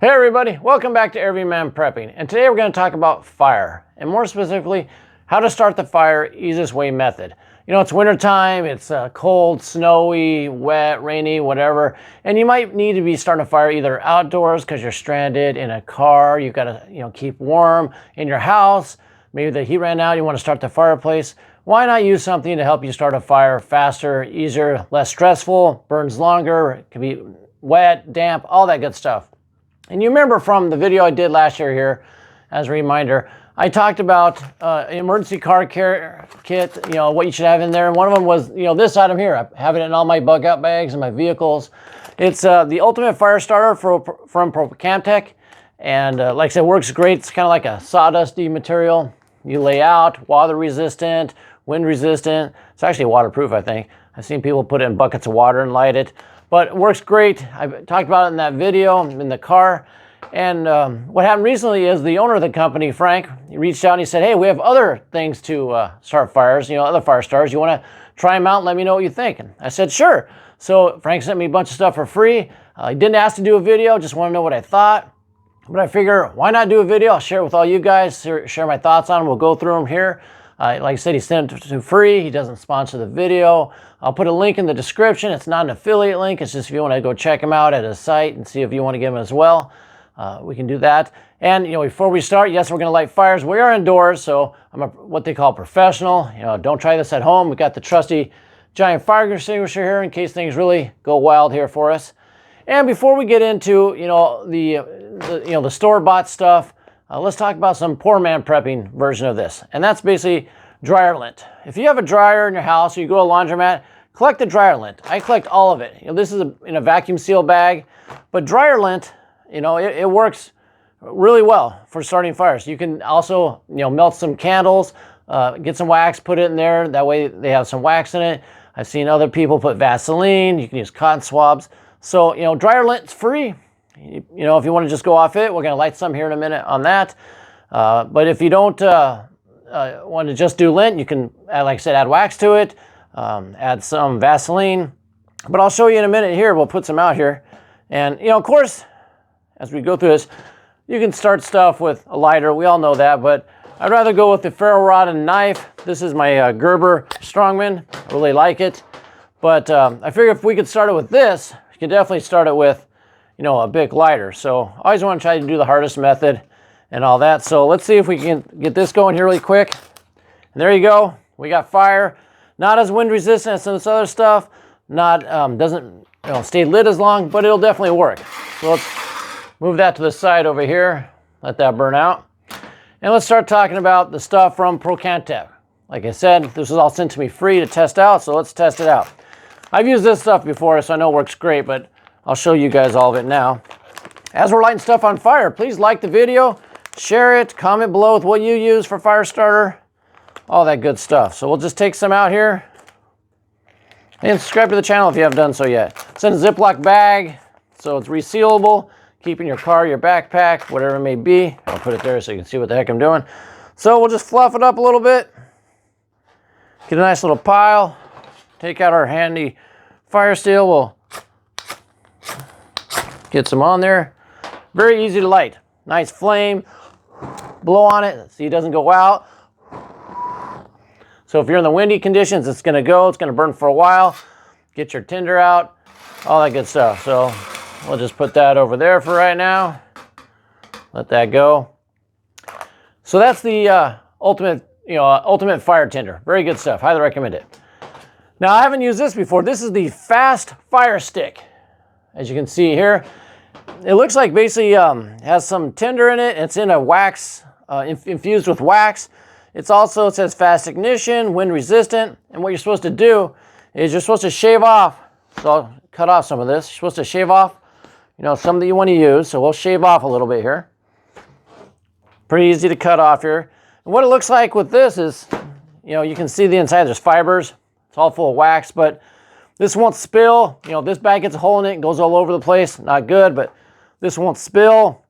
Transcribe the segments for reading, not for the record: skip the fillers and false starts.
Hey everybody, welcome back to Everyman Prepping, and today we're going to talk about fire, and more specifically, how to start the fire easiest way method. You know, it's wintertime, it's cold, snowy, wet, rainy, whatever, and you might need to be starting a fire either outdoors because you're stranded in a car, you've got to keep warm in your house, maybe the heat ran out, you want to start the fireplace. Why not use something to help you start a fire faster, easier, less stressful, burns longer, it can be wet, damp, all that good stuff. And you remember from the video I did last year here, as a reminder, I talked about an emergency car care kit, what you should have in there. And one of them was, this item here. I have it in all my bug out bags and my vehicles. It's the ultimate fire starter from Procamptek. And like I said, it works great. It's kind of like a sawdusty material. You lay out, water resistant, wind resistant. It's actually waterproof, I think. I've seen people put it in buckets of water and light it. But it works great. I talked about it in that video in the car. And what happened recently is the owner of the company, Frank, he reached out and he said, hey, we have other things to start fires, other fire starters. You want to try them out and let me know what you think? And I said, sure. So Frank sent me a bunch of stuff for free. He didn't ask to do a video, just want to know what I thought. But I figure, why not do a video? I'll share it with all you guys, share my thoughts on them. We'll go through them here. Like I said, he sent it to free. He doesn't sponsor the video. I'll put a link in the description. It's not an affiliate link. It's just if you want to go check him out at his site and see if you want to get him as well. We can do that. And before we start, yes, we're going to light fires. We are indoors, so I'm what they call professional. Don't try this at home. We've got the trusty giant fire extinguisher here in case things really go wild here for us. And before we get into the store-bought stuff, let's talk about some poor man prepping version of this. And that's basically dryer lint. If you have a dryer in your house or you go to a laundromat, collect the dryer lint. I collect all of it. This is in a vacuum seal bag, but dryer lint, it works really well for starting fires. You can also, melt some candles, get some wax, put it in there. That way they have some wax in it. I've seen other people put Vaseline. You can use cotton swabs. So, dryer lint's free. If you want to just go off it, we're going to light some here in a minute on that. But if you don't want to just do lint, you can, like I said, add wax to it, add some Vaseline. But I'll show you in a minute here. We'll put some out here. And, of course, as we go through this, you can start stuff with a lighter. We all know that. But I'd rather go with the ferro rod and knife. This is my Gerber Strongman. I really like it. But I figure if we could start it with this, you can definitely start it with a big lighter. So I always want to try to do the hardest method and all that. So let's see if we can get this going here really quick. And there you go. We got fire. Not as wind resistant as some of this other stuff. Not doesn't stay lit as long, but it'll definitely work. So let's move that to the side over here. Let that burn out. And let's start talking about the stuff from Procamptek. Like I said, this was all sent to me free to test out, so let's test it out. I've used this stuff before, so I know it works great, but I'll show you guys all of it now. As we're lighting stuff on fire, please like the video, share it, comment below with what you use for fire starter, all that good stuff. So we'll just take some out here. And subscribe to the channel if you haven't done so yet. It's in a Ziploc bag, so it's resealable. Keep in your car, your backpack, whatever it may be. I'll put it there so you can see what the heck I'm doing. So we'll just fluff it up a little bit. Get a nice little pile. Take out our handy fire steel. We'll get some on there. Very easy to light. Nice flame. Blow on it so it doesn't go out. So if you're in the windy conditions, it's going to go. It's going to burn for a while. Get your tinder out. All that good stuff. So we'll just put that over there for right now. Let that go. So that's the ultimate fire tinder. Very good stuff. Highly recommend it. Now, I haven't used this before. This is the Fast Fire Stick. As you can see here, it looks like basically has some tinder in it. It's in a wax, infused with wax. It says fast ignition, wind resistant. And what you're supposed to do is you're supposed to shave off. So I'll cut off some of this. You're supposed to shave off, some that you want to use. So we'll shave off a little bit here. Pretty easy to cut off here. And what it looks like with this is, you can see the inside. There's fibers. It's all full of wax, but this won't spill. This bag gets a hole in it and goes all over the place. Not good, but this won't spill.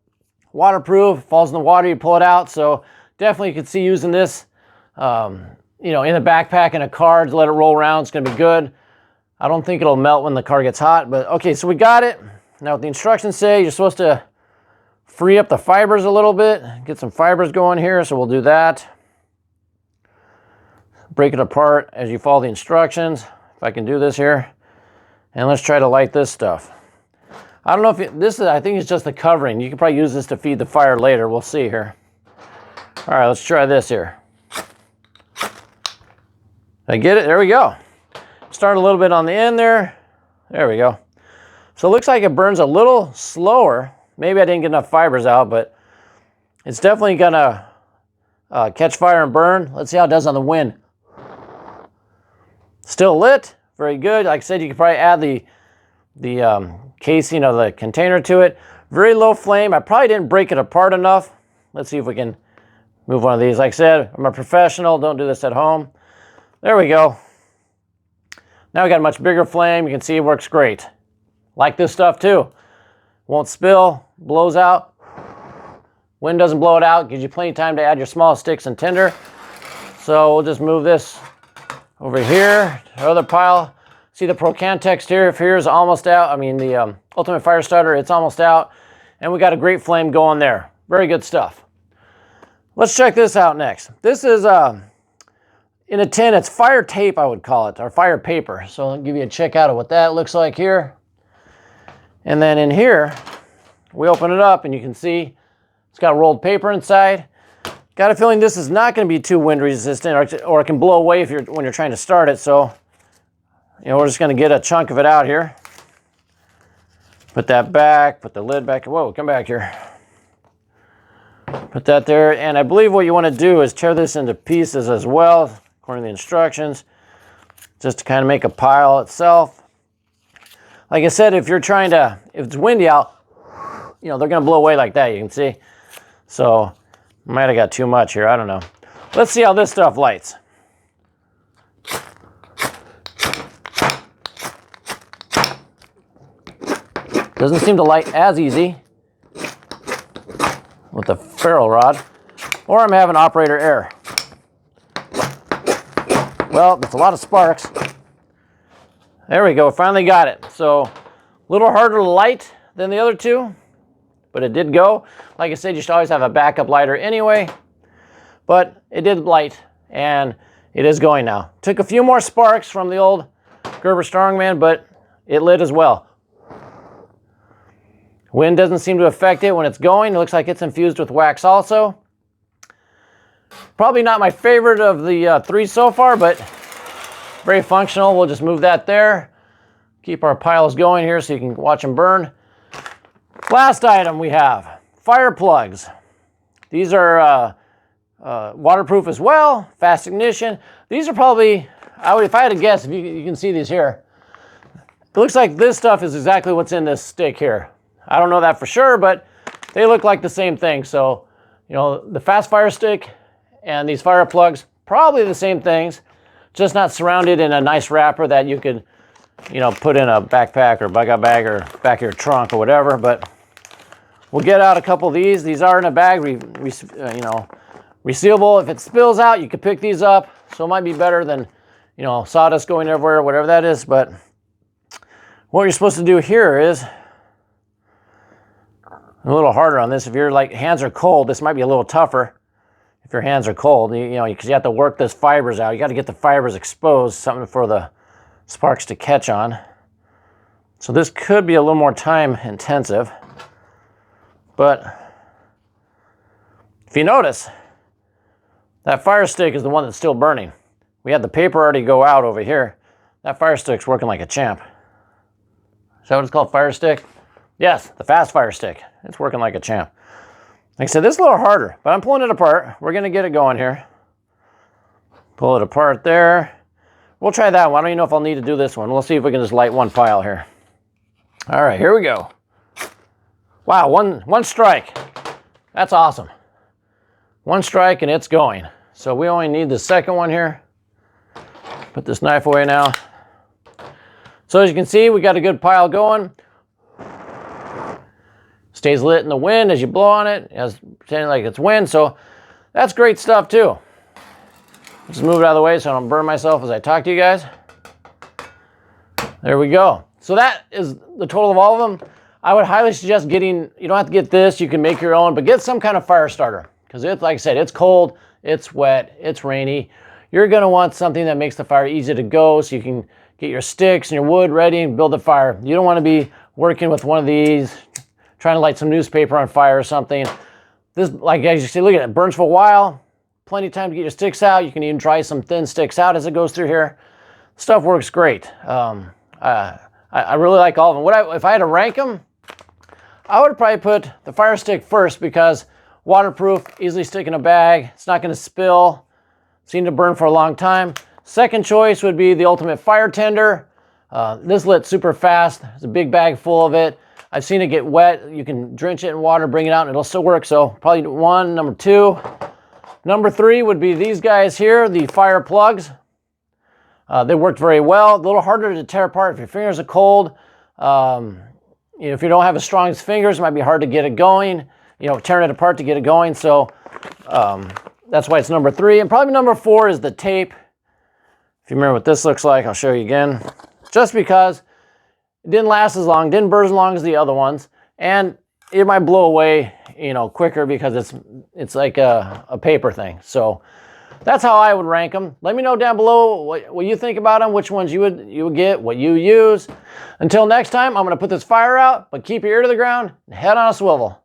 Waterproof, falls in the water, you pull it out. So definitely you could see using this, in a backpack in a car to let it roll around. It's going to be good. I don't think it'll melt when the car gets hot, but okay, so we got it. Now what the instructions say, you're supposed to free up the fibers a little bit, get some fibers going here, so we'll do that. Break it apart as you follow the instructions, if I can do this here. And let's try to light this stuff. I don't know if this is, I think it's just the covering. You can probably use this to feed the fire later. We'll see here. All right, let's try this here. I get it, there we go. Start a little bit on the end there. There we go. So it looks like it burns a little slower. Maybe I didn't get enough fibers out, but it's definitely gonna catch fire and burn. Let's see how it does on the wind. Still lit, very good. Like I said, you could probably add the casing of the container to it. Very low flame. I probably didn't break it apart enough. Let's see if we can move one of these. Like I said, I'm a professional, don't do this at home. There we go. Now we got a much bigger flame. You can see it works great. Like this stuff too. Won't spill, blows out. Wind doesn't blow it out, gives you plenty of time to add your small sticks and tinder. So we'll just move this over here to our other pile. See the Procamptek here is almost out. I mean the Ultimate Fire Starter, it's almost out. And we got a great flame going there. Very good stuff. Let's check this out next. This is in a tin, it's fire tape, I would call it, or fire paper. So I'll give you a check out of what that looks like here. And then in here, we open it up and you can see it's got rolled paper inside. Got a feeling this is not going to be too wind resistant, or it can blow away if when you're trying to start it. So, we're just going to get a chunk of it out here. Put that back, put the lid back. Whoa, come back here. Put that there. And I believe what you want to do is tear this into pieces as well, according to the instructions, just to kind of make a pile itself. Like I said, if it's windy out, they're going to blow away like that, you can see. So, might have got too much here, I don't know. Let's see how this stuff lights. Doesn't seem to light as easy with the ferrule rod, or I'm having operator error. Well, that's a lot of sparks. There we go, finally got it. So, a little harder to light than the other two, but it did go. Like I said, you should always have a backup lighter anyway, but it did light, and it is going now. Took a few more sparks from the old Gerber Strongman, but it lit as well. Wind doesn't seem to affect it when it's going. It looks like it's infused with wax also. Probably not my favorite of the three so far, but very functional. We'll just move that there. Keep our piles going here so you can watch them burn. Last item we have, fire plugs. These are waterproof as well, fast ignition. These are probably, if I had to guess, if you can see these here, it looks like this stuff is exactly what's in this stick here. I don't know that for sure, but they look like the same thing. So, the fast fire stick and these fire plugs, probably the same things, just not surrounded in a nice wrapper that you could, put in a backpack or bug-out bag or back of your trunk or whatever. But we'll get out a couple of these. These are in a bag, resealable. If it spills out, you can pick these up. So it might be better than, sawdust going everywhere, whatever that is. But what you're supposed to do here is a little harder on this. If your hands are cold, this might be a little tougher. If your hands are cold, because you have to work those fibers out. You got to get the fibers exposed, something for the sparks to catch on. So this could be a little more time intensive. But if you notice, that fire stick is the one that's still burning. We had the paper already go out over here. That fire stick's working like a champ. Is that what it's called, fire stick? Yes, the fast fire stick. It's working like a champ. Like I said, this is a little harder, but I'm pulling it apart. We're going to get it going here. Pull it apart there. We'll try that one. I don't even know if I'll need to do this one. We'll see if we can just light one pile here. All right, here we go. Wow, one strike. That's awesome. One strike and it's going. So we only need the second one here. Put this knife away now. So as you can see, we got a good pile going. Stays lit in the wind as you blow on it, as pretending like it's wind. So that's great stuff too. Just move it out of the way so I don't burn myself as I talk to you guys. There we go. So that is the total of all of them. I would highly suggest getting, you don't have to get this, you can make your own, but get some kind of fire starter. Because it's, like I said, it's cold, it's wet, it's rainy. You're gonna want something that makes the fire easy to go so you can get your sticks and your wood ready and build the fire. You don't wanna be working with one of these, trying to light some newspaper on fire or something. This, like as you see, look at it, burns for a while. Plenty of time to get your sticks out. You can even dry some thin sticks out as it goes through here. Stuff works great. I really like all of them. If I had to rank them, I would probably put the fire stick first because waterproof, easily stick in a bag. It's not going to spill. Seemed to burn for a long time. Second choice would be the ultimate fire tinder. This lit super fast. There's a big bag full of it. I've seen it get wet. You can drench it in water, bring it out, and it'll still work. So probably one. Number two. Number three would be these guys here, the fire plugs. They worked very well. A little harder to tear apart if your fingers are cold. If you don't have as strong as fingers, it might be hard to get it going. Tearing it apart to get it going. So that's why it's number three. And probably number four is the tape. If you remember what this looks like, I'll show you again. Just because it didn't last as long, didn't burn as long as the other ones, and it might blow away, quicker because it's like a paper thing. So that's how I would rank them. Let me know down below what you think about them, which ones you would get, what you use. Until next time, I'm going to put this fire out, but keep your ear to the ground and head on a swivel.